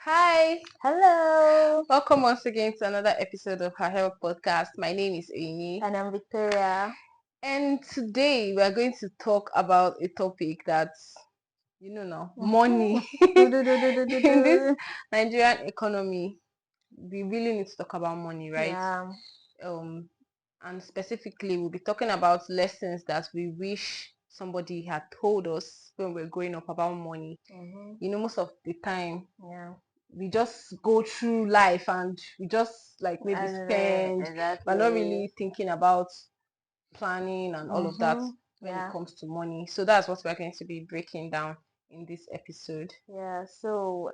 Hi, Hello, welcome once again to another episode of Her Health Podcast. My name is Amy, and I'm Victoria. and today we are going to talk about a topic that's, now, Mhm. money. Do, do, do, do, do, do, In this do. Nigerian economy, we really need to talk about money, right? Yeah. Um, and specifically, we'll be talking about lessons that we wish somebody had told us when we we're growing up about money. Mm-hmm. Most of the time Yeah. we just go through life and we just like maybe spend. We're not Exactly. really thinking about planning and all of that Mm-hmm. when it Yeah. comes to money. So that's what we're going to be breaking down in this episode. Yeah. So,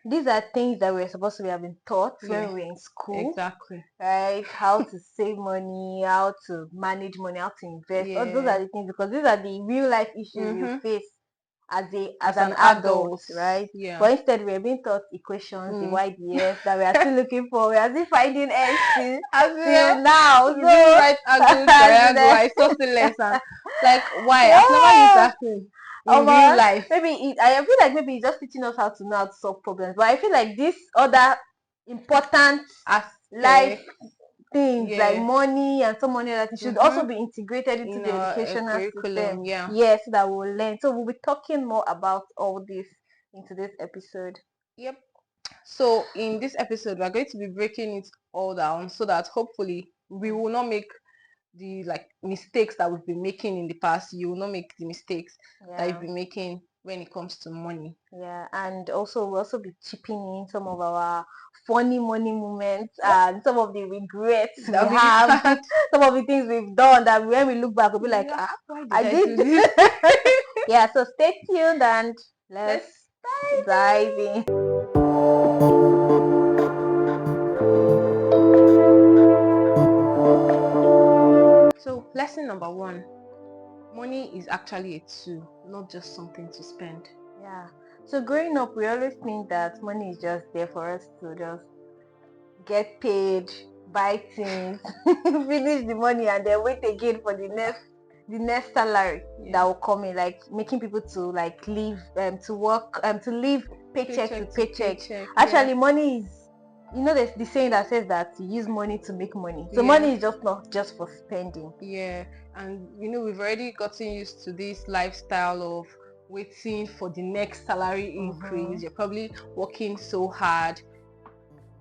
these are things that we're supposed to be having taught Yeah, when we were in school, exactly. right? How to save money, how to manage money, how to invest. All those Yeah. are the things because these are the real life issues you Mm-hmm. face as As an an adult, adult, right? yeah. But instead we're being taught equations, the Mm. YDF that we are still looking for. We are still finding X As till in, now. we didn't So write angle, as triangle, the, isosceles, and like why? I've never used yeah. that thing in real But life. I feel like maybe it's just teaching us how to know how to solve problems. But I feel like this other important life Aspect, things like yeah. money and so many other things should also Mm-hmm. be integrated into In the our educational system. curriculum, yeah. Yes, so that we'll learn. So we'll be talking more about all this into this episode. Yep. So in this episode, we're going to be breaking it all down so that hopefully we will not make the like mistakes that we've been making in the past. You will not make the mistakes that you've Yeah, been making when it comes to money. yeah, and also we'll also be chipping in some of our funny money moments and some of the regrets we That we've have, had. some of the things we've done that when we look back we'll be like, ah, Why did I I do did. this? Yeah, so stay tuned and let's Let's dive dive in. in. So lesson number one, money is actually a tool, not just something to spend. Yeah. So growing up, we always think that money is just there for us to just get paid, buy things, finish the money, and then wait again for the next salary that Yeah. will come in. Like making people to like live, to work, to live paycheck to Paycheck to paycheck. paycheck, yeah. Actually, money is. There's the saying that says that you use money to make money. So Yeah. money is just not just for spending. Yeah, and we've already gotten used to this lifestyle of waiting for the next salary Mm-hmm. increase. You're probably working so hard,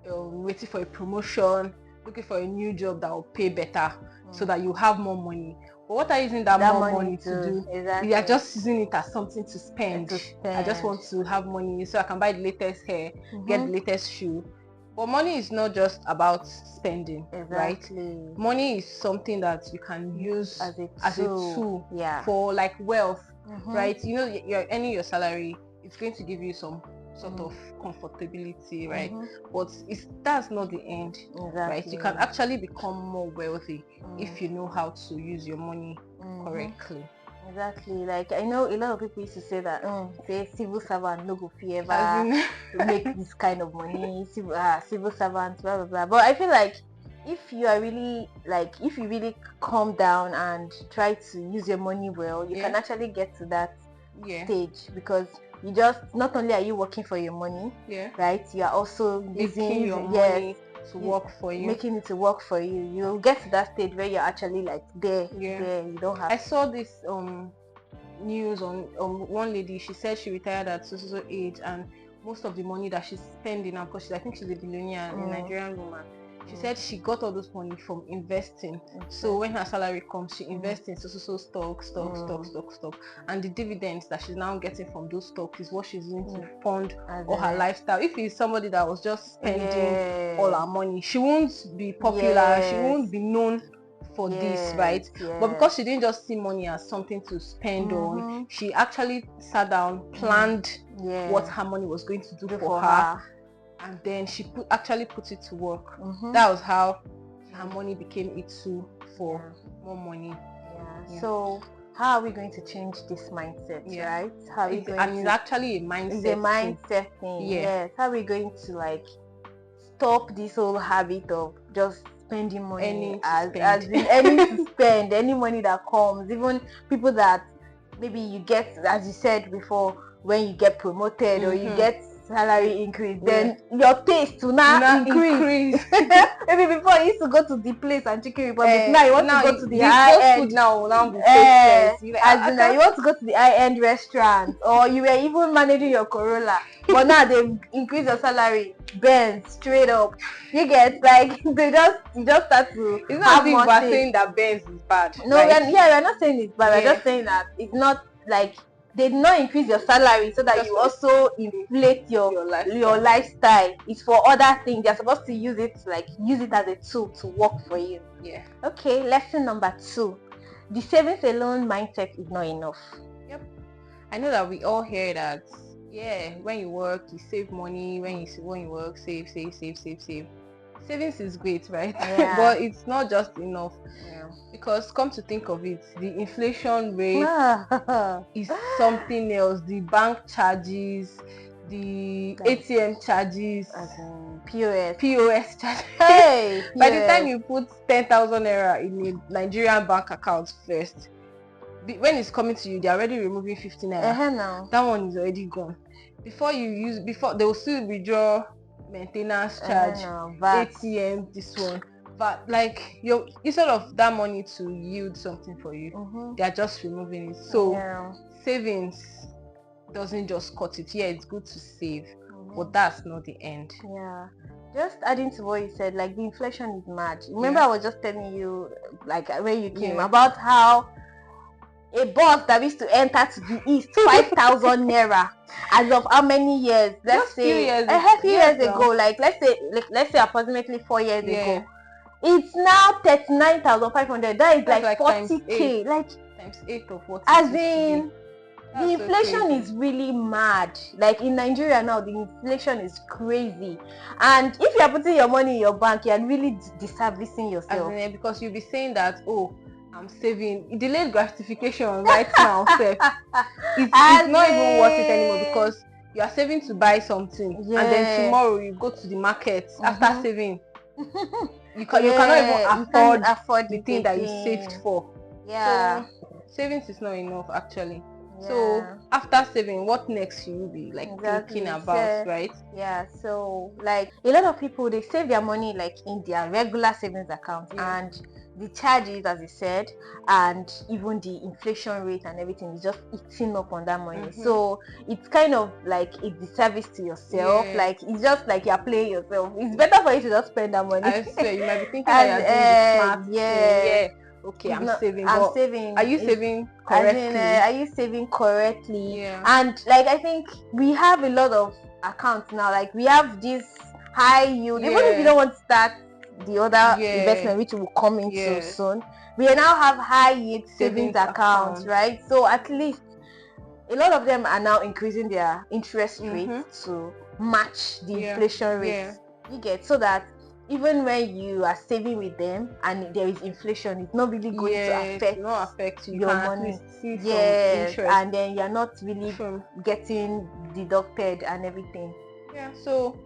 waiting for a promotion, looking for a new job that will pay better so that you have more money. But what are you using that That more money money to to do? You are exactly just using it as something to spend. to I just spend. want to have money so I can buy the latest hair, get the Mm-hmm. latest shoe. But money is not just about spending, right? Exactly. Money is something that you can Use use as a as a tool. tool Yeah. for like wealth, Mm-hmm. right? You're earning your salary, it's going to give you some sort of Mm. comfortability, right? Mm-hmm. But that's not the end, right? You can Exactly. actually become more wealthy Mm. if you know how to use your money Mm-hmm. correctly. Exactly. Like I know a lot of people used to say that, say civil servant no go fit As ever in, make this kind of money. Civil servant, blah blah blah. But I feel like if you really calm down and try to use your money well, you yeah, can actually get to that yeah, stage because you just not only are you working for your money, yeah. right? You are also Making your yes, money to you work for you. making it to work for you. You'll get to that stage where you're actually like Yeah. there. You don't have I saw this news on one lady. She said she retired at so age, and most of the money that she's spending now, because I think she's a billionaire, a mm, Nigerian woman. She mm, said she got all those money from investing. So when her invest, salary comes, she mm, invests in mm, stock, and the dividends that she's now getting from those stocks is what she's using to mm, fund as all her in lifestyle. If it's somebody that was just spending all yes, her money, she won't be popular. She yes, won't be known for this, yes, right? But yes. because she didn't just see money as something to spend on, Mm-hmm. she actually sat down, Mm, planned what yeah, her money was going to do do for for her, her. and then she actually put it to work. Mm-hmm. That was how her Mm, money became a tool for yeah. more money. Yeah. Yeah, So how are we going to change this mindset, yeah. right? How are we going And it's to actually a it's a mindset too. mindset thing, Yeah, yes. How are we going to like stop this whole habit of just spending money earning to as spend. in any to spend any money that comes, even people that maybe you get, as you said before, when you get promoted or you Mm-hmm. get salary increase, then your taste will now Now increase. increase. Maybe before you used to go to the place and Chicken Republic, now you want to go to the those high food end. now will now be tasteless. You like, As in, you want to go to the high end restaurant, or you were even managing your Corolla, but now they've increased your salary, Benz straight up. You get like you just start to it's not have as if more we're taste. saying that Benz is bad. No, right? we're not saying it's bad. We're Yeah. just saying that it's not like they did not increase your salary so that Just you for also inflate your lifestyle. It's for other things. They're supposed to use it as a tool to work for you. Yeah. Okay, lesson number 2. The savings alone mindset is not enough. Yep. I know that we all hear that. Yeah, when you work, you save money. When you work, save. Savings is great, right? Yeah. But it's not just enough. Yeah. Because come to think of it, the inflation rate is something else. The bank charges, the ATM charges, POS charges. Hey, By the time you put 10,000 naira in a Nigerian bank account first, when it's coming to you, they're already removing 50 naira. No. That one is already gone. Before they will still withdraw maintenance charge, ATM, this one. But like instead of that money to yield something for you, they are just removing it. So savings doesn't just cut it. Yeah, it's good to save, but that's not the end. Yeah. Just adding to what you said, like the inflation is mad. Remember I was just telling you, like when you came, about how a bus that used to enter to the east 5,000 naira as of how many years? Let's say a few years ago. Like let's say approximately 4 years ago. It's now 39,500. That is like 40k. Like times 8 of what? As in, the inflation is really mad. Like in Nigeria now, the inflation is crazy. And if you are putting your money in your bank, you are really disservicing yourself. Because you'll be saying that, oh, I'm saving. Delayed gratification right now, it's not even worth it anymore, because you are saving to buy something, and then tomorrow you go to the market after saving. You cannot even afford the thing that you saved for. So savings is not enough actually. So after saving, what next should you be thinking about, right? Yeah, so like a lot of people, they save their money like in their regular savings account, and the charges, as you said, and even the inflation rate and everything is just eating up on that money. So it's kind of like a disservice to yourself. Like it's just like you're playing yourself. It's better for you to just spend that money. I swear, you might be thinking that you're doing the smart thing. Okay, I'm saving. Are you saving correctly? Are you saving correctly? And like I think we have a lot of accounts now. Like we have this high yield. Even if you don't want to start the other investment, which will come into soon, we now have high yield savings accounts, right? So at least a lot of them are now increasing their interest rates to match the inflation rate. You get, so that even when you are saving with them and there is inflation, it's not really going to affect your money. And then you're not really getting deducted and everything. So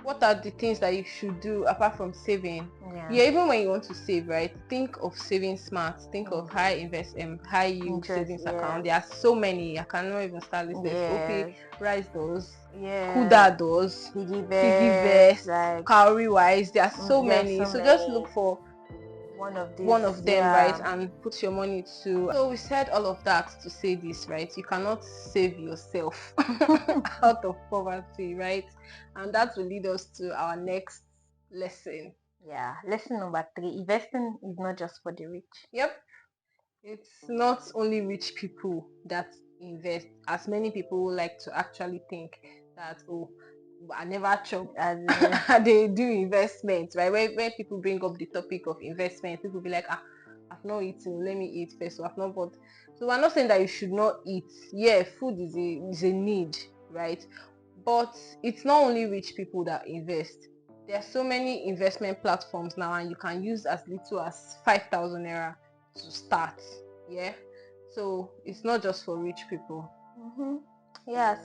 what are the things that you should do apart from saving? Even when you want to save, right, think of saving smart. Think of high yield savings account. There are so many, I cannot even start listing. Okay, Rise does, Kuda does, Piggyvest, Cowrywise. There are so many. So just look for one of them, right, and put your money to. So we said all of that to say this, right? You cannot save yourself out of poverty, right? And that will lead us to our next lesson. Lesson number 3: investing is not just for the rich. It's not only rich people that invest, as many people like to actually think that, oh, I never chop. They do investments, right? When people bring up the topic of investment, people be like, I've not eaten, let me eat first. So I've not bought. So we're not saying that you should not eat. Food is a need, right? But it's not only rich people that invest. There are so many investment platforms now, and you can use as little as 5,000 naira to start. So it's not just for rich people.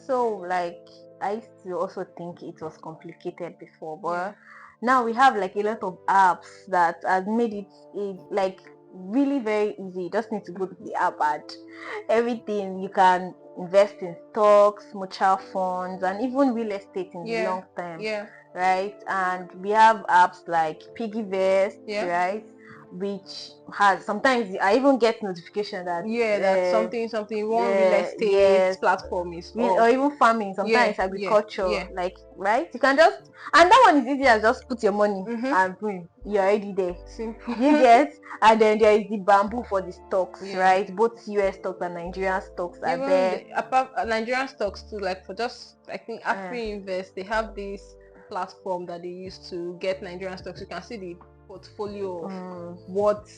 So like I used to also think it was complicated before, but now we have like a lot of apps that have made it like really very easy. You just need to go to the app and everything. You can invest in stocks, mutual funds, and even real estate in the long term. Yeah. Right? And we have apps like Piggyvest, Yeah. right? Which has sometimes I even get notification that that's something one real estate yes, platform is or even farming, sometimes agriculture, like, right? You can just, and that one is easy as just put your money and boom, you're already there. Simple. You get, and then there is the bamboo for the stocks, right? Both US stocks and Nigerian stocks are Even there. apart Nigerian stocks too, like for just I think AfriInvest, they have this platform that they use to get Nigerian stocks. You can see the portfolio of what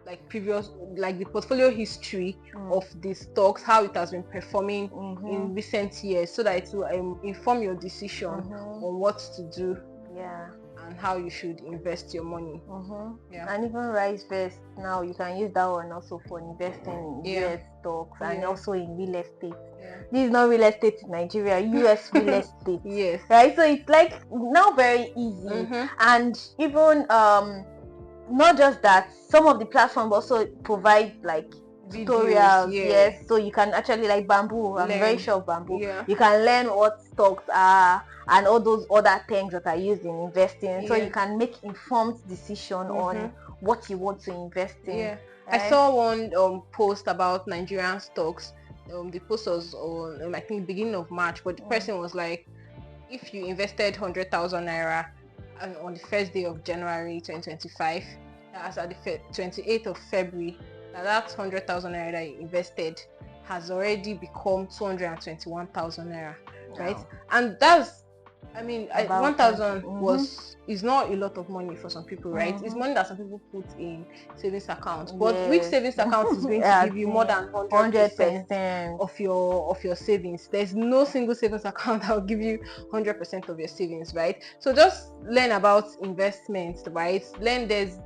like previous, like the portfolio history of the stocks, how it has been performing in recent years, so that it will inform your decision on what to do and how you should invest your money. And even RiseVest now, you can use that one also for investing in US stocks and also in real estate. This is not real estate in Nigeria, US real estate. Right? So it's like now very easy. And even not just that, some of the platforms also provide like tutorials, yes, so you can actually, like Bamboo, I'm very sure of Bamboo, you can learn what stocks are and all those other things that are used in investing, so you can make informed decision on what you want to invest in. I saw one post about Nigerian stocks. The post was on I think beginning of March, but the person was like, if you invested 100,000 naira on the first day of January 2025, as at the 28th of February, that 100,000 naira that you invested has already become 221,000 naira, right? And that's, I mean, 1,000 is not a lot of money for some people, right? It's money that some people put in savings accounts, but which savings account is going to give you more than 100% of your savings? There's no single savings account that will give you 100% of your savings, right? So just learn about investments, right? Learn there's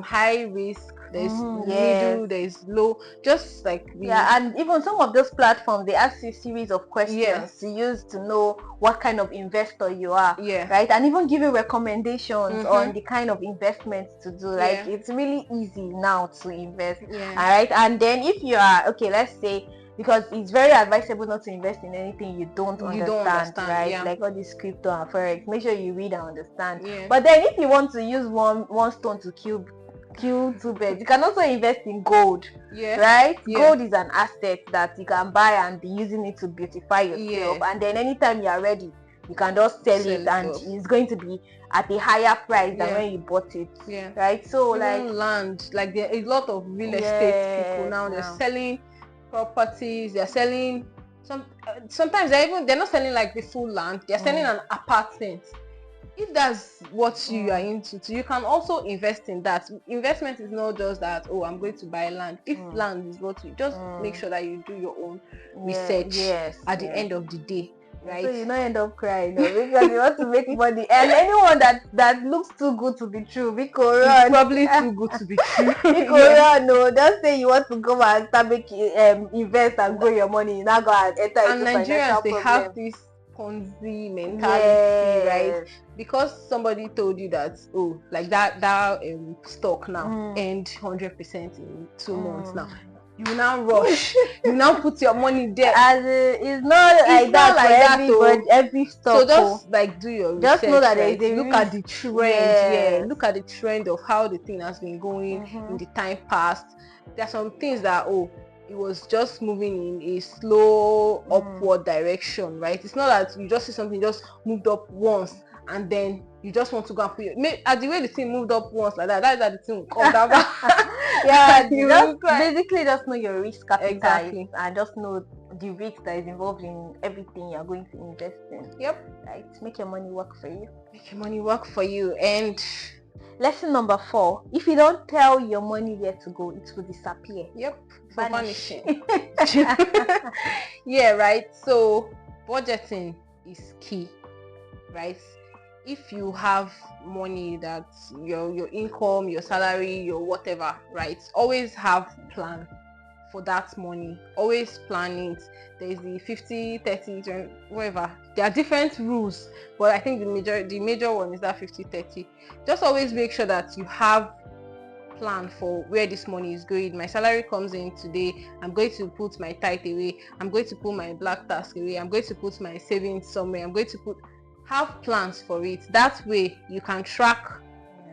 high risk, there's middle, there's low, just like and even some of those platforms, they ask you a series of questions to use to know what kind of investor you are, right? And even give you recommendations on the kind of investments to do. Like it's really easy now to invest, all right? And then if you are let's say, because it's very advisable not to invest in anything you don't understand, right? Like all this crypto and forex, make sure you read and understand. But then if you want to use one stone to kill two birds, you can also invest in gold, right? Gold is an asset that you can buy and be using it to beautify yourself, and then anytime you are ready, you can just sell it and it's going to be at a higher price than when you bought it, right? So even land, like there are a lot of real estate people now, they're selling properties, they're selling sometimes they're not selling like the full land, they're selling an apartment. If that's what you are into, you can also invest in that. Investment is not just that, oh, I'm going to buy land. If land is what you just make sure that you do your own research at the end of the day, right? So you don't end up crying, because you want to make money. And anyone that looks too good to be true, because it's probably too good to be true. Because no, just say you want to go and start making invest and grow your money, you now go and enter into Nigerians, they have this Ponzi mentality, right? Because somebody told you that, oh, like that stock now earned 100% in 2 months now, you now rush, you now put your money there. As it's not like that for every stock. So just like do your research, just know that right? Look at the trend, look at the trend of how the thing has been going in the time past. There are some things that, oh, it was just moving in a slow upward direction, right? It's not that you just see something just moved up once and then you just want to go and put at the way the thing moved up once like that, that's how the thing will come down. Basically just know your risk appetite and just know the risk that is involved in everything you're going to invest in. Right? Make your money work for you. Make your money work for you. And lesson number 4, if you don't tell your money where to go, it will disappear. Vanishing. Right? So budgeting is key, right? If you have money that your income, your salary, your whatever, right, always have plan for that money. Always plan it. There is the 50, 30, 20, whatever. There are different rules, but I think the major one is that 50, 30. Just always make sure that you have plan for where this money is going. My salary comes in today, I'm going to put my tithe away, I'm going to put my black task away, I'm going to put my savings somewhere, I'm going to have plans for it. That way you can track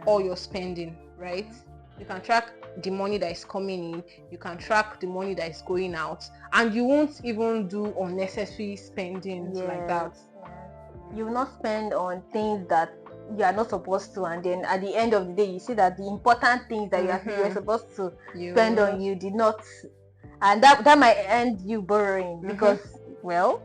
all your spending, right? You can track the money that is coming in, you can track the money that is going out, and you won't even do unnecessary spending like that. You will not spend on things that you are not supposed to, and then at the end of the day you see that the important things that you were supposed to spend on, you did not, and that might end you borrowing, because well,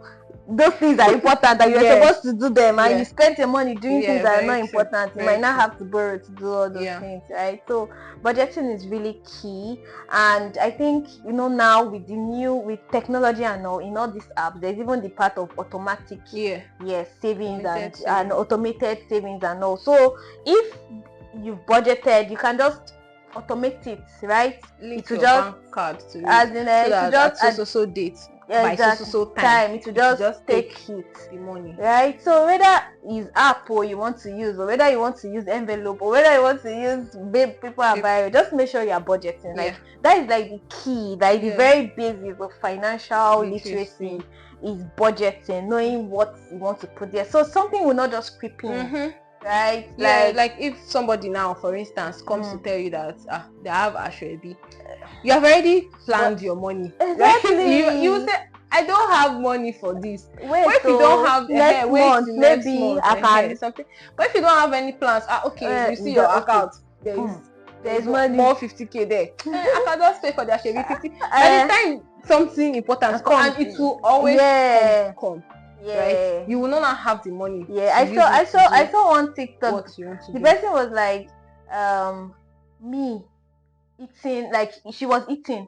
those things are important that you're supposed to do them, and you spend your money doing things that are not important. You might not have to borrow to do all those things, right? So budgeting is really key. And I think, now with technology and all, in all these apps, there's even the part of automatic savings and automated savings and all. So if you've budgeted, you can just automate it, right? Link your bank card to it, as in so that at so date, by so time, it will just take the money, right? So whether it's app or you want to use, or whether you want to use envelope, or whether you want to use paper and biro, just make sure you are budgeting. Like that is like the key, like the very basics of financial literacy is budgeting, knowing what you want to put there, so something will not just creep in. Right? Like if somebody now, for instance, comes to tell you that they have Ashwebi, you have already planned your money. Exactly. Right? You say, I don't have money for this. Wait, but if you don't have next month, maybe I can something. But if you don't have any plans, okay, you see your account, there's money, more 50k there. I can just pay for the Ashwebi 50. By the time something important comes, and it will always come. Right? You will not have the money. I saw one TikTok. The person was like, me eating, like she was eating.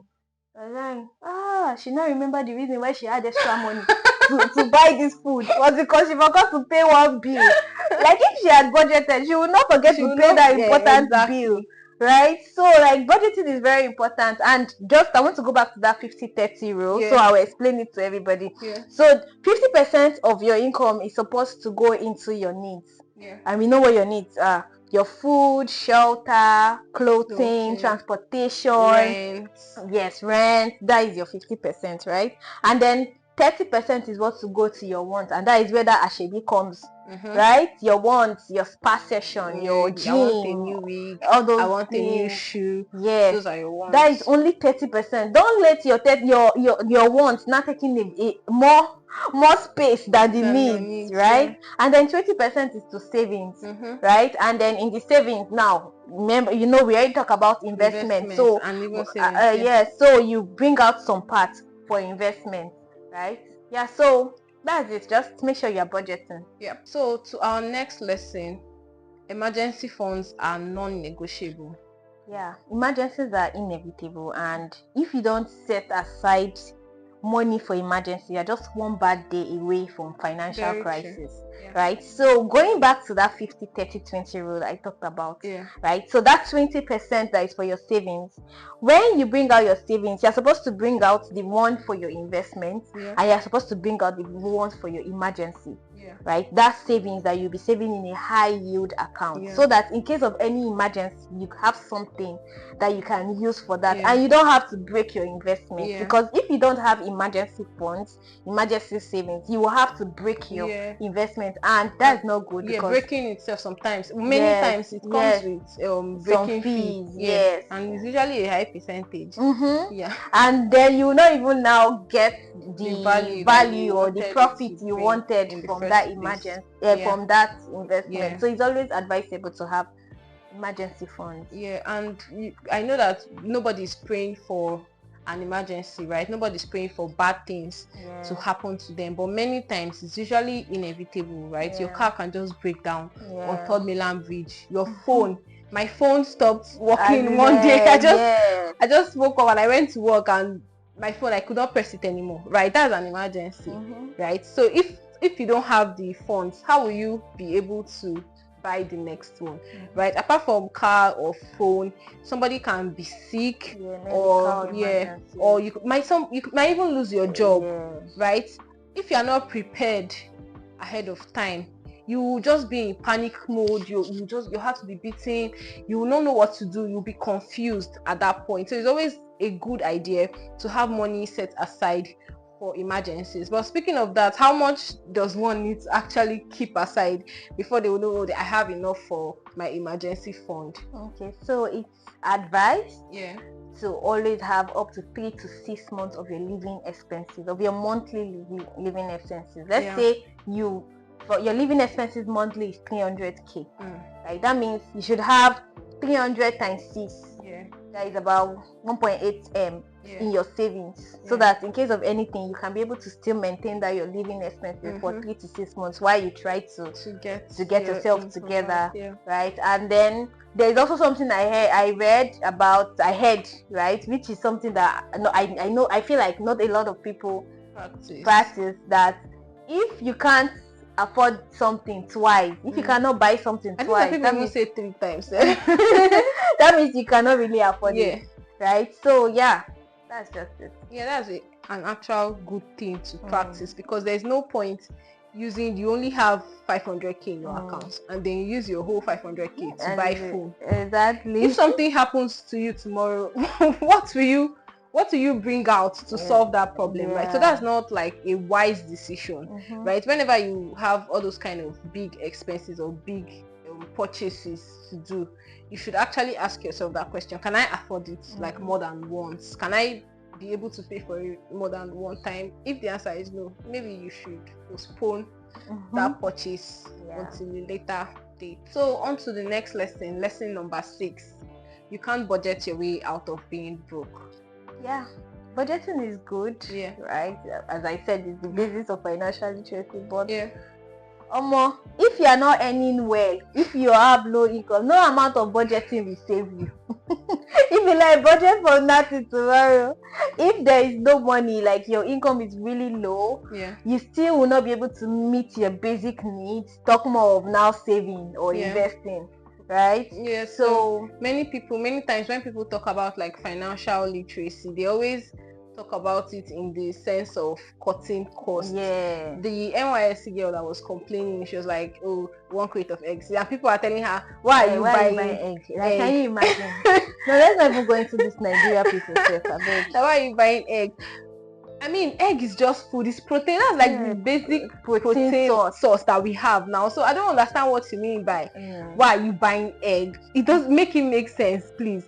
I was like, she now remember the reason why she had extra money to buy this food was because she forgot to pay one bill. Like if she had budgeted, she would not forget to pay that important bill. Right? So like budgeting is very important. And just I want to go back to that 50-30 rule. So I will explain it to everybody. So 50% of your income is supposed to go into your needs. And we know what your needs are: your food, shelter, clothing, transportation, rent. Rent. That is your 50%, right? And then 30% is what to go to your wants, and that is where that Ashwebi comes. Right? Your wants, your spa session, your gym, I want a new wig, all those I want a new shoe. Those are your wants. That is only 30%. Don't let your wants not taking a more space than the needs, right? And then 20% is to savings, right? And then in the savings, now remember, we already talk about investment. So and even savings, so you bring out some parts for investment, right? So that's it. Just make sure you're budgeting. So to our next lesson, emergency funds are non-negotiable. Emergencies are inevitable, and if you don't set aside money for emergency, you're just one bad day away from financial crisis. Right? So going back to that 50-30-20 rule I talked about, right? So that 20% that is for your savings, when you bring out your savings, you're supposed to bring out the one for your investment, and you're supposed to bring out the one for your emergency. Right? That savings that you'll be saving in a high yield account, so that in case of any emergency, you have something that you can use for that, and you don't have to break your investment. Because if you don't have emergency funds, emergency savings, you will have to break your investment, and that's not good. Because breaking itself sometimes, many times it comes with breaking fees. And it's usually a high percentage. And then you will not even now get the value or the profit you wanted from that emergency, from that investment. So it's always advisable to have emergency funds. And I know that nobody's praying for an emergency, right? Nobody's praying for bad things to happen to them, but many times it's usually inevitable, right? Your car can just break down on Third Mainland Bridge. Your phone, my phone stopped working one day. I just woke up and I went to work, and my phone, I could not press it anymore, right? That's an emergency, right? So if you don't have the funds, how will you be able to buy the next one, right? Apart from car or phone, somebody can be sick, or you might even lose your job, right? If you are not prepared ahead of time, you will just be in panic mode. You have to be beaten. You will not know what to do. You'll be confused at that point. So it's always a good idea to have money set aside for emergencies. But speaking of that, how much does one need to actually keep aside before they will know, oh, I have enough for my emergency fund? Okay, so it's advised Yeah. to always have up to 3 to 6 months of your living expenses, of your monthly living expenses. Let's say for your living expenses monthly is 300k. Right? That means you should have 300 times 6. Yeah. That is about 1.8 m in your savings, so that in case of anything you can be able to still maintain that your living expenses for 3 to 6 months while you try to get yourself together, right? And then there's also something I heard, right, which is something that I feel like not a lot of people practice, that if you can't afford something twice, if you cannot buy something twice, that means say 3 times. That means you cannot really afford it, right? So that's just it. That's an actual good thing to practice, because there's no point you only have 500k in your account and then you use your whole 500k to buy food. Exactly. If something happens to you tomorrow, what will you bring out to solve that problem, right? So that's not like a wise decision, right? Whenever you have all those kind of big expenses or big purchases to do, you should actually ask yourself that question: can I afford it like more than once? Can I be able to pay for it more than one time? If the answer is no, maybe you should postpone that purchase until a later date. So on to the next lesson number 6. You can't budget your way out of being broke. Budgeting is good, right? As I said, it's the basis of financial literacy, but if you are not earning well, if you have low income, no amount of budgeting will save you. If you like budget for nothing tomorrow, if there is no money, like your income is really low, you still will not be able to meet your basic needs. Talk more of now saving or investing, right? So many times when people talk about like financial literacy, they always talk about it in the sense of cutting costs. The NYSC girl that was complaining, she was like, oh, 1 crate of eggs, and people are telling her, why are you buying eggs? Like, can you imagine? No, let's not even go into this Nigeria people stuff. Why are you buying eggs? I mean, egg is just food. It's protein. That's like the basic protein source that we have now. So I don't understand what you mean by why are you buying egg. It does make sense, please.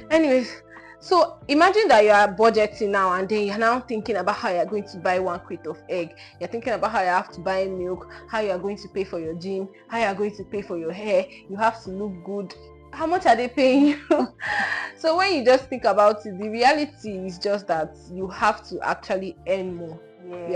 Anyways, so imagine that you are budgeting now, and then you're now thinking about how you're going to buy 1 crate of egg. You're thinking about how you have to buy milk, how you are going to pay for your gym, how you are going to pay for your hair. You have to look good. How much are they paying you? So when you just think about it, the reality is just that you have to actually earn more. You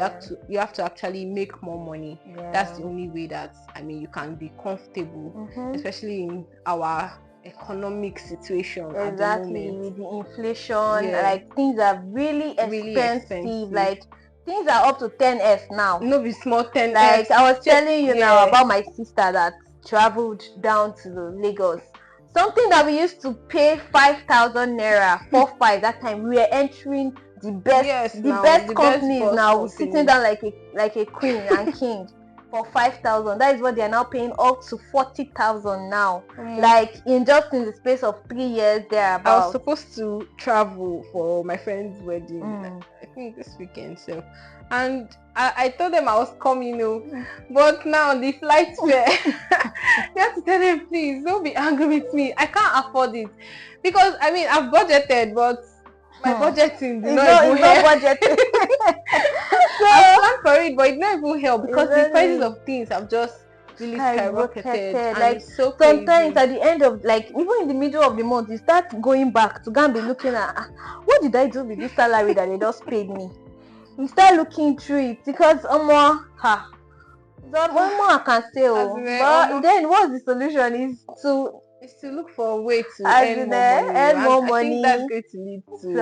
have to actually make more money. That's the only way that you can be comfortable, especially in our economic situation at the moment. With the inflation, like things are really expensive. Like things are up to 10x now. No be small 10x. Like I was telling you now about my sister that traveled down to Lagos. Something that we used to pay 5,000 naira, 4-5 that time, we were entering the best companies now, sitting down like a queen and king for 5,000. That is what they are now paying up to 40,000 now. Like in the space of 3 years there. I was supposed to travel for my friend's wedding. I think this weekend, so. And I told them I was coming, but now the flights were you have to tell them, please don't be angry with me. I can't afford it, because I've budgeted, but my budgeting is not even budgeted. So I planned for it, but it not even help, because the prices of things have just really skyrocketed. Like so sometimes at the end of, like, even in the middle of the month, you start going back to go and be looking at what did I do with this salary that they just paid me. You start looking through it, because one more I can say, but then what's the solution is to look for a way to earn more money. I think that's going to lead to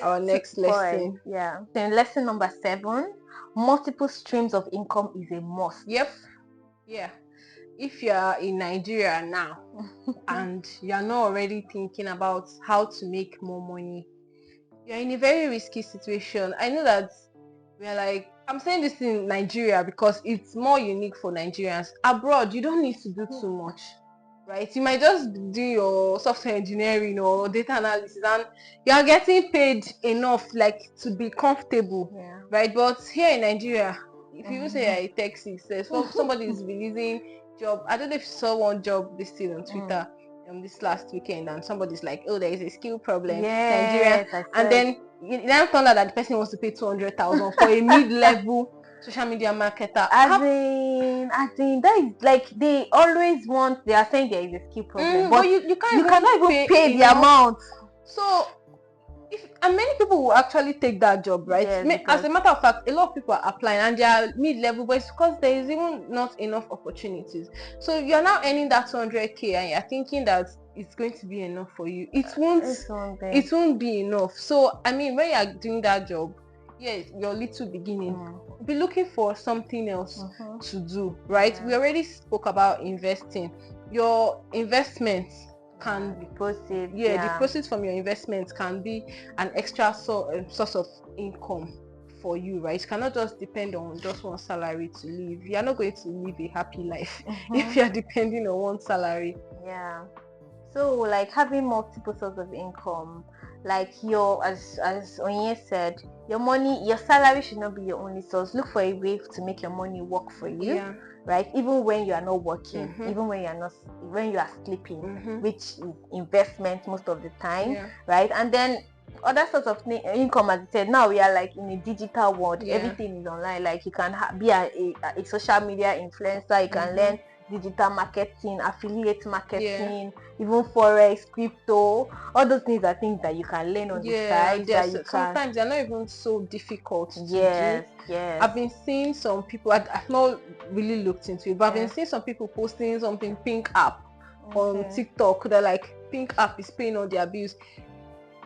our next lesson. Then lesson number 7: multiple streams of income is a must. If you are in Nigeria now and you are not already thinking about how to make more money, you're in a very risky situation. I know that we are like I'm saying this in Nigeria because it's more unique for Nigerians. Abroad, you don't need to do too much, right? You might just do your software engineering or data analysis, and you are getting paid enough, like, to be comfortable, Yeah. right? But here in Nigeria, if you say you're a tech success, somebody is releasing job. I don't know if you saw one job listed on Twitter this last weekend, and somebody's like, oh, there is a skill problem, Nigeria, Yes, I and said. then you now found out that the person wants to pay 200,000 for a mid-level social media marketer. As in, that is like they always want. They are saying there is a skill problem, but you can't you cannot even pay the enough. amount. So, and many people will actually take that job, right? Yes, As a matter of fact, a lot of people are applying and they are mid-level, but it's because there is even not enough opportunities. So you're now earning that 200k and you're thinking that it's going to be enough for you. It won't be enough. So I mean, when you're doing that job, yes, your little beginning, be looking for something else to do, right? We already spoke about investing. Your investments can the proceeds. the proceeds from your investments can be an extra source of income for you, right? You cannot just depend on just one salary to live. You are not going to live a happy life if you are depending on one salary. Yeah. So like having multiple sources of income, like your, as Onye said, your money, your salary should not be your only source. Look for a way to make your money work for you, right? Even when you are not working, even when you are sleeping, which is investment most of the time, right? And then other sorts of income, as I said, now we are like in a digital world. Everything is online. Like you can be a social media influencer. You can learn digital marketing, affiliate marketing, even forex, crypto. All those things are things that you can learn on the side. That you sometimes they're not even so difficult to do. Yes. I've been seeing some people. I've not really looked into it, but I've been seeing some people posting something Pink app on TikTok. They're like, Pink app is paying all their bills.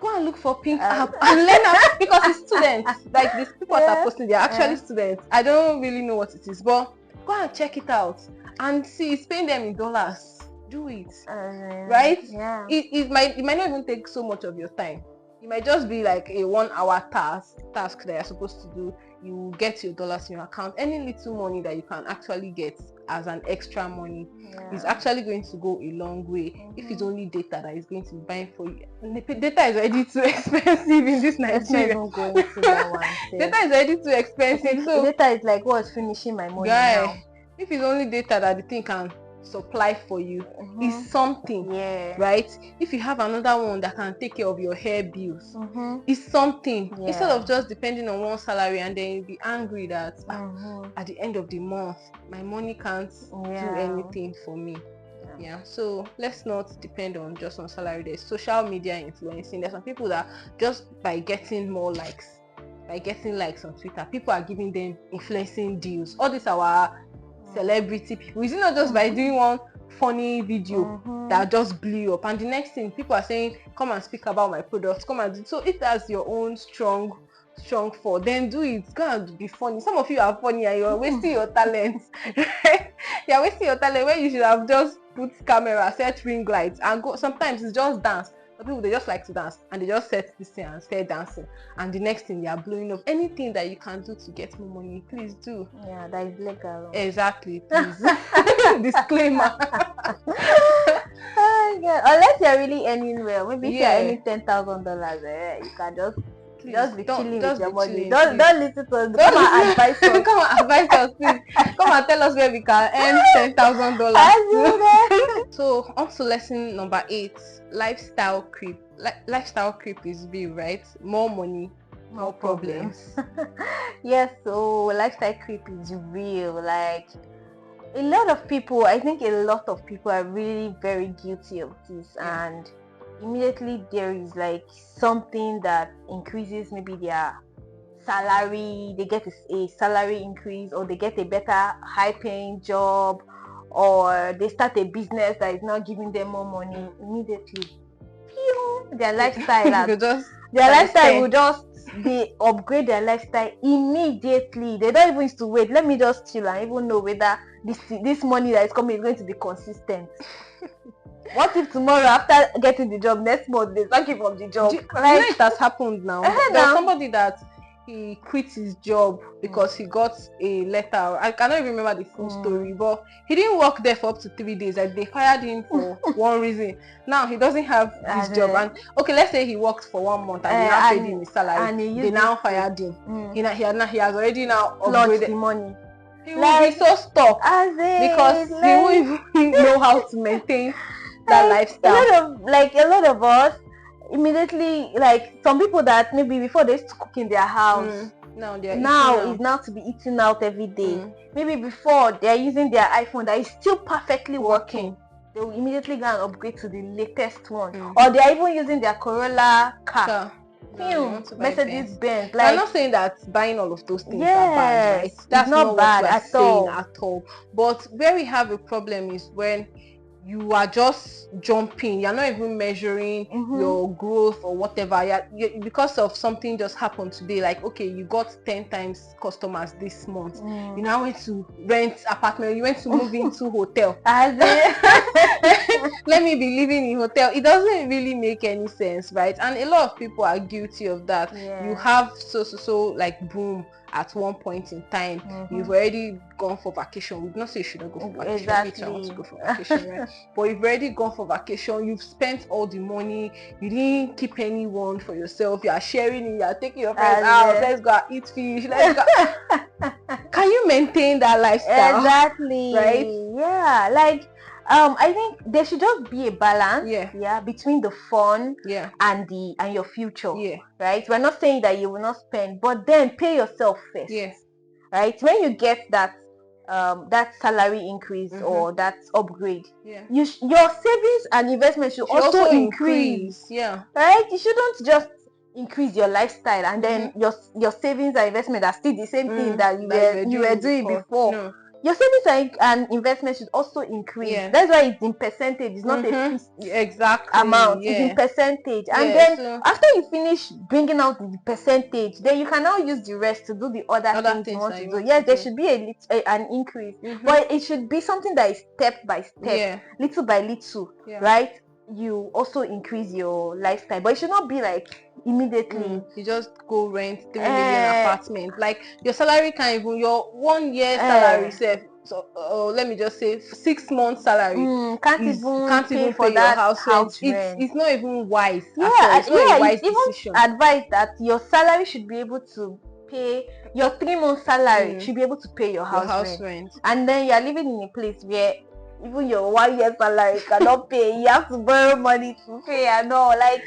Go and look for Pink app and learn how, because it's students. Like these people that are posting, they're actually students. I don't really know what it is, but go and check it out and see. It's paying them in dollars. Do it, right? It might not even take so much of your time. It might just be like a 1 hour task that you're supposed to do. You get your dollars in your account. Any little money that you can actually get as an extra money is actually going to go a long way. If it's only data that is going to be buying for you, data is already too expensive in this Nigeria. Data is already too expensive. So data is like what's finishing my money now. If it's only data that the thing can supply for you, is something, right? If you have another one that can take care of your hair bills, is something. Instead of just depending on one salary and then you'll be angry that at the end of the month my money can't do anything for me. So let's not depend on just one salary. There's social media influencing. There's some people that just by getting more likes, on Twitter, people are giving them influencing deals. All these our celebrity people. Is it not just by doing one funny video that just blew up, and the next thing people are saying, come and speak about my products, come and do. So if that's your own strong for, then do it. It's gonna be funny. Some of you are funny and you're wasting your talent. You're wasting your talent when you should have just put camera, set ring lights and go. Sometimes it's just dance. Some people, they just like to dance and they just set this thing and start dancing, and the next thing they are blowing up. Anything that you can do to get more money, please do. That is legal. Exactly, please. Disclaimer. Unless you're really earning well, maybe if you're earning $10,000, you can just be chilling with your money. Don't listen to us. Come and advise us. Come and advise us, please. Come and tell us where we can earn $10,000. So on to lesson number 8: lifestyle creep. Lifestyle creep is real, right? More money, more problems. Yes, so lifestyle creep is real. Like a lot of people, I think a lot of people are really very guilty of this, and immediately there is like something that increases maybe their salary, they get a salary increase, or they get a better high paying job, or they start a business that is not giving them more money. Immediately their lifestyle will just they upgrade their lifestyle immediately. They don't even used to wait. Let me just chill and even know whether this money that is coming is going to be consistent. What if tomorrow, after getting the job, next month they sack you from the job? It has happened now. There's somebody that he quit his job because he got a letter. I cannot even remember the full story, but he didn't work there for up to 3 days. Like, they fired him for one reason. Now he doesn't have this job, and okay, let's say he worked for 1 month and they now paid him his salary, and they now fired him. He has already now upgraded upgraded the money. He will be so stuck because he won't even know how to maintain that lifestyle. A lot of us immediately, like some people that maybe before they used to cook in their house, now is now to be eating out every day. Maybe before they're using their iPhone that is still perfectly working. They will immediately go and upgrade to the latest one, or they're even using their Corolla car. Mercedes Benz. I'm not saying that buying all of those things are bad, right? That's not bad what we're saying at all. But where we have a problem is when you are just jumping, you're not even measuring your growth or whatever. Because of something just happened today, like, okay, you got 10 times customers this month. You now went to rent apartment, you went to move into hotel. Let me be living in hotel. It doesn't really make any sense, right? And a lot of people are guilty of that. You have so like boom at one point in time. You've already gone for vacation. We not say you shouldn't go for vacation. Exactly. I want to go for vacation, right? But you've already gone for vacation. You've spent all the money. You didn't keep anyone for yourself. You are sharing it. You are taking your friends out. Let's go eat fish. Let's go. Can you maintain that lifestyle? Exactly. Right? Yeah. Like, I think there should just be a balance, between the fun and your future. Right? We're not saying that you will not spend, but then pay yourself first. Right? When you get that that salary increase or that upgrade, your savings and investment should also increase. Right? You shouldn't just increase your lifestyle and then your savings and investment are still the same thing that you were doing before. No. Your savings and investment should also increase. That's why it's in percentage. It's not a fixed amount. It's in percentage. And then after you finish bringing out the percentage, then you can now use the rest to do the other things you want to do. Yes, there should be an increase, but it should be something that is step by step, little by little, right? You also increase your lifestyle, but it should not be like immediately. You just go rent 3 million apartment. Like, your salary can't even, your 1 year salary so let me just say 6 months salary can't even pay your house rent. It's not even wise. It's not a wise decision. Advise that your salary should be able to pay your 3 months salary should be able to pay your house rent. And then you're living in a place where even your 1 year salary cannot pay. You have to borrow money to pay and all. Like,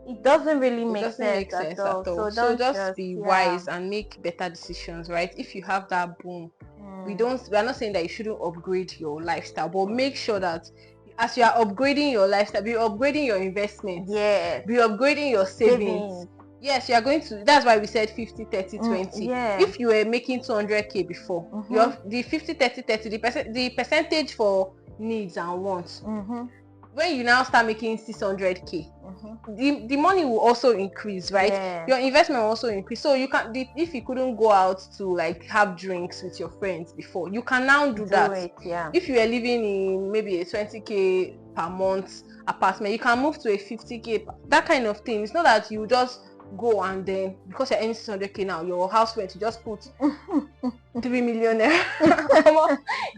it doesn't really make sense at all. So just be wise and make better decisions, right? If you have that boom, we are not saying that you shouldn't upgrade your lifestyle, but make sure that as you are upgrading your lifestyle, be upgrading your investments, be upgrading your savings. Yes, you are going to. That's why we said 50, 30, 20. If you were making 200k before, you have the 50, 30, 30, the percentage for needs and wants. When you now start making 600k, the money will also increase, right? Your investment will also increase. So you can, if you couldn't go out to like have drinks with your friends before, you can now do that. If you are living in maybe a 20k per month apartment, you can move to a 50k, that kind of thing. It's not that you just go and then because you're earning 600k now, your house rent, you just put 3 million.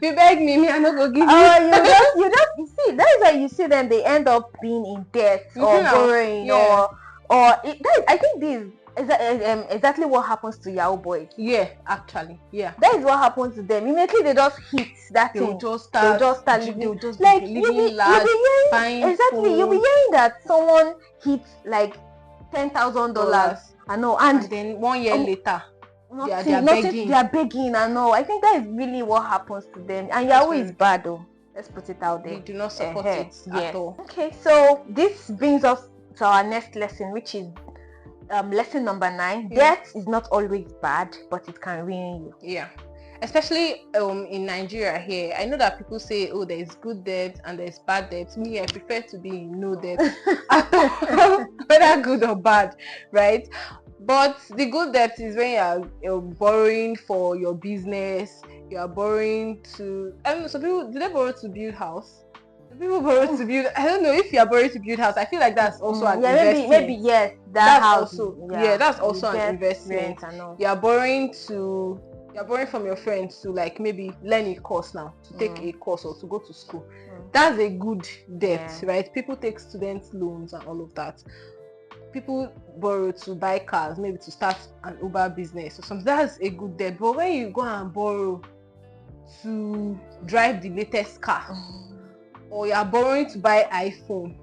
You beg me, I not go give you. You see, that is why you see them, they end up being in debt or borrowing I think this is exactly what happens to Yahoo boys. Actually, that is what happens to them. Immediately they just hit that thing. They'll just start living like living large, you'll be hearing that someone hits like $10,000 and then 1 year later they are begging and all. I think that is really what happens to them. And Yahoo is bad though. Let's put it out there. We do not support it at all. Okay, so this brings us to our next lesson, which is lesson number 9. Debt is not always bad, but it can ruin you. Especially in Nigeria here. I know that people say, oh, there's good debt and there's bad debt. Me, I prefer to be in no debt, whether good or bad, right? But the good debt is when you're borrowing for your business. You are borrowing to, I don't know, some people, do they borrow to build house? People borrow to build. I don't know if you are borrowing to build house. I feel like that's also an Yeah, maybe investment. yes, that That's house. also Yeah, that's you also an get investment. rent and all. You are borrowing to you're borrowing from your friends to like maybe learn a course now, to take a course or to go to school. That's a good debt, Yeah. right? People take student loans and all of that. People borrow to buy cars, maybe to start an Uber business or something. That's a good debt. But when you go and borrow to drive the latest car, or you are borrowing to buy iPhone,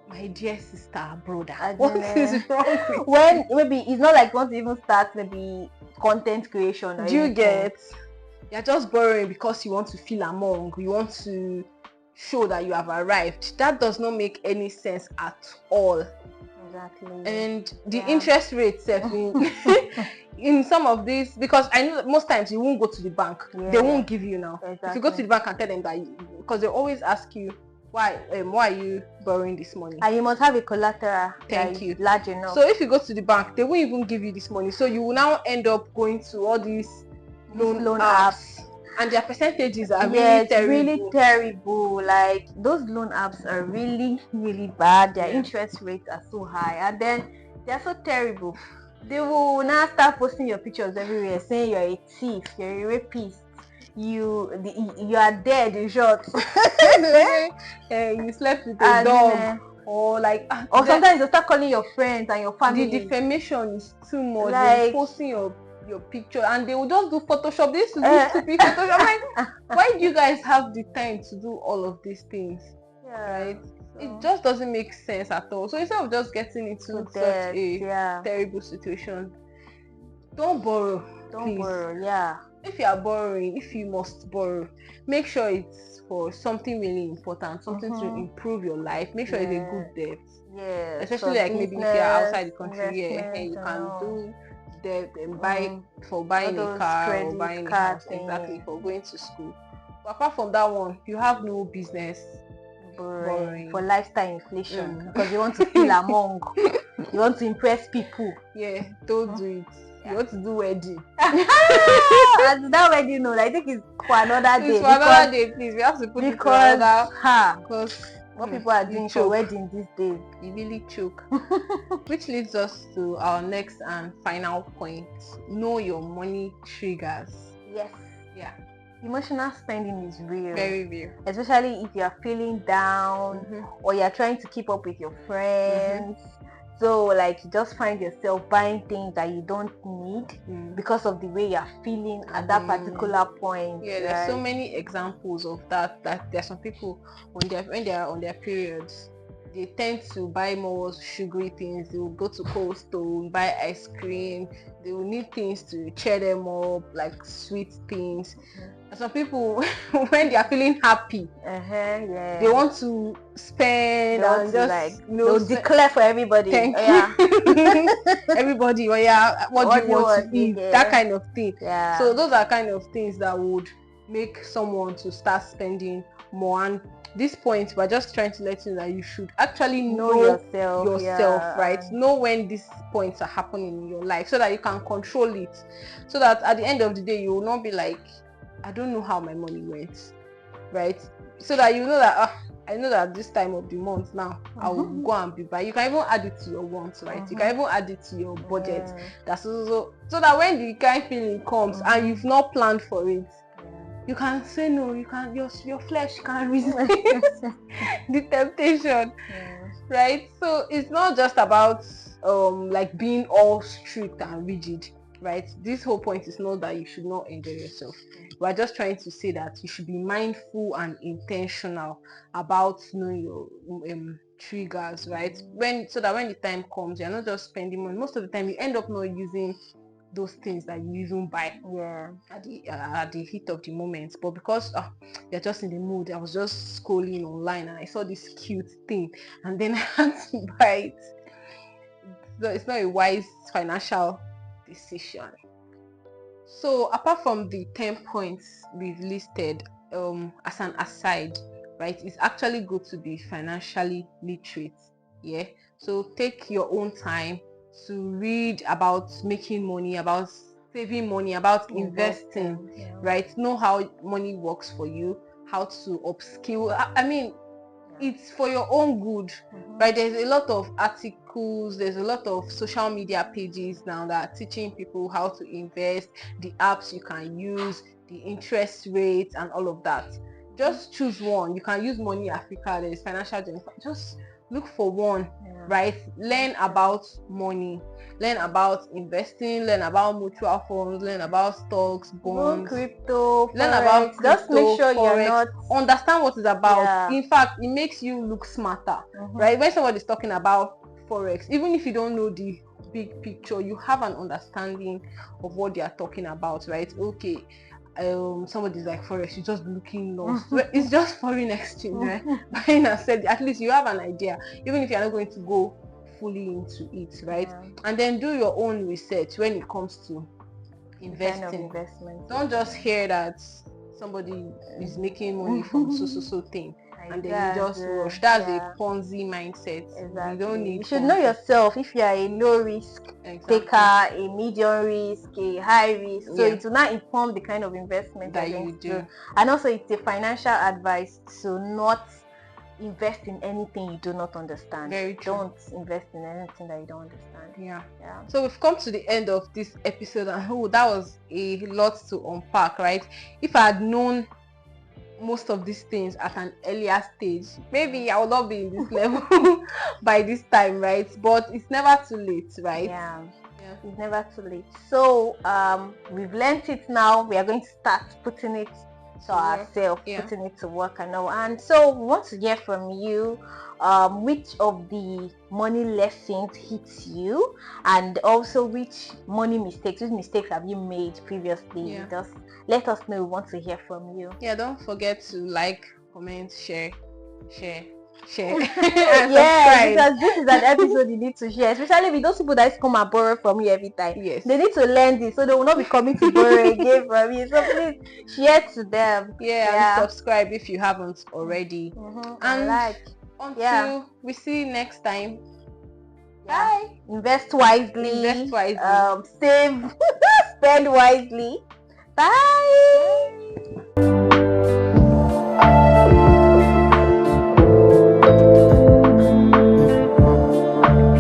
my dear sister, brother, what is wrong with when you? maybe it's not like you want to even start maybe content creation or Do you anything. get? You're just borrowing because you want to feel among, you want to show that you have arrived. That does not make any sense at all. Exactly. And the interest rate in some of these, because I know that most times you won't go to the bank, they won't give you now. Exactly. If you go to the bank and tell them that because they always ask you why are you borrowing this money, and you must have a collateral thank you, large enough. So if you go to the bank, they won't even give you this money, so you will now end up going to all these loan apps, and their percentages are really terrible. Really terrible. Like those loan apps are really bad. Their interest rates are so high, and then they're so terrible. They will now start posting your pictures everywhere saying you're a thief, you're a rapist, you are dead in short. You slept with a dog, or like, or sometimes they start calling your friends and your family. The defamation is too much. Like posting your picture, and they will just do Photoshop. This is stupid Photoshop. I'm like, why do you guys have the time to do all of these things? Right? So it just doesn't make sense at all. So instead of just getting into such a terrible situation, don't borrow. Please. Borrow. If you are borrowing, if you must borrow, make sure it's for something really important, something to improve your life. Make sure it's a good debt. Especially like maybe if you are outside the country, you can do debt and buy for buying a car or buying a house, exactly, for going to school. But apart from that one, you have no business borrowing for lifestyle inflation, because you want to feel among, you want to impress people. Don't do it. You want to do wedding. And that wedding, no, I think it's for another day. It's for another day, please. We have to put it for another. Because what people are doing for wedding these days, you really choke. Which leads us to our next and final point: know your money triggers. Yes. Yeah. Emotional spending is real. Very real. Especially if you are feeling down, or you are trying to keep up with your friends. So like you just find yourself buying things that you don't need because of the way you're feeling at that particular point. There's so many examples of that. That there are some people when they are on their periods, they tend to buy more sugary things. They will go to Cold Stone, buy ice cream. They will need things to cheer them up, like sweet things. And some people, when they are feeling happy, they want to spend and just like, they'll declare for everybody. Thank you. Everybody, what do you want to eat? That kind of thing. So those are kind of things that would make someone to start spending more. And this point, we're just trying to let you know that you should actually know yourself, right? Know when these points are happening in your life, so that you can control it, so that at the end of the day you will not be like, I don't know how my money went, right? So that you know that I know that this time of the month now I will go and be buying. You can even add it to your wants, right? You can even add it to your budget. That's so that when the kind feeling comes and you've not planned for it, you can say no. You can your flesh can resist the temptation, right? So it's not just about like being all strict and rigid, right? This whole point is not that you should not enjoy yourself. We're just trying to say that you should be mindful and intentional about knowing your triggers, right? So that when the time comes, you're not just spending money. Most of the time you end up not using those things that you even buy at the heat of the moment, but because you're just in the mood. I was just scrolling online and I saw this cute thing and then I had to buy it. So it's not a wise financial decision. So apart from the 10 points we've listed, as an aside, right, it's actually good to be financially literate. So take your own time to read about making money, about saving money, about investing, right? Know how money works for you, how to upskill. I mean, it's for your own good, right? There's a lot of articles, there's a lot of social media pages now that are teaching people how to invest, the apps you can use, the interest rates and all of that. Just choose one. You can use Money Africa, there's Financial Jennifer. Just look for one, right? Learn about money, learn about investing, learn about mutual funds, learn about stocks, bonds, crypto, learn forex. about crypto, Just make sure forex, you're not, understand what it's about. Yeah. In fact, it makes you look smarter, right? When somebody's talking about forex, even if you don't know the big picture, you have an understanding of what they are talking about, right? Okay, somebody's like forex, you just looking lost. It's just foreign exchange, right? Buying and selling. At least you have an idea, even if you're not going to go fully into it, right? And then do your own research when it comes to investing. Kind of investment. Don't just hear that somebody is making money from so thing and then you just rush. That's a Ponzi mindset. Exactly. You don't need. You should know yourself. If you are a low risk taker, a medium risk, a high risk, so it will not inform the kind of investment that you do. And also, it's a financial advice to not invest in anything you do not understand. Very true. Don't invest in anything that you don't understand. Yeah. So we've come to the end of this episode, and that was a lot to unpack, right? If I had known most of these things at an earlier stage, maybe I would not be in this level by this time, right? But it's never too late, right? Yeah. It's never too late. So we've learned it now. We are going to start putting it to ourselves, putting it to work and all. And so we want to hear from you, which of the money lessons hits you, and also which mistakes have you made previously. Just let us know. We want to hear from you. Don't forget to like, comment, share Yeah, because this is an episode you need to share, especially with those people that come and borrow from you every time. They need to learn this, so they will not be coming to borrow again from you. So please share to them. And subscribe if you haven't already. And like, until we see you next time. Bye. Invest wisely. Save Spend wisely. Bye.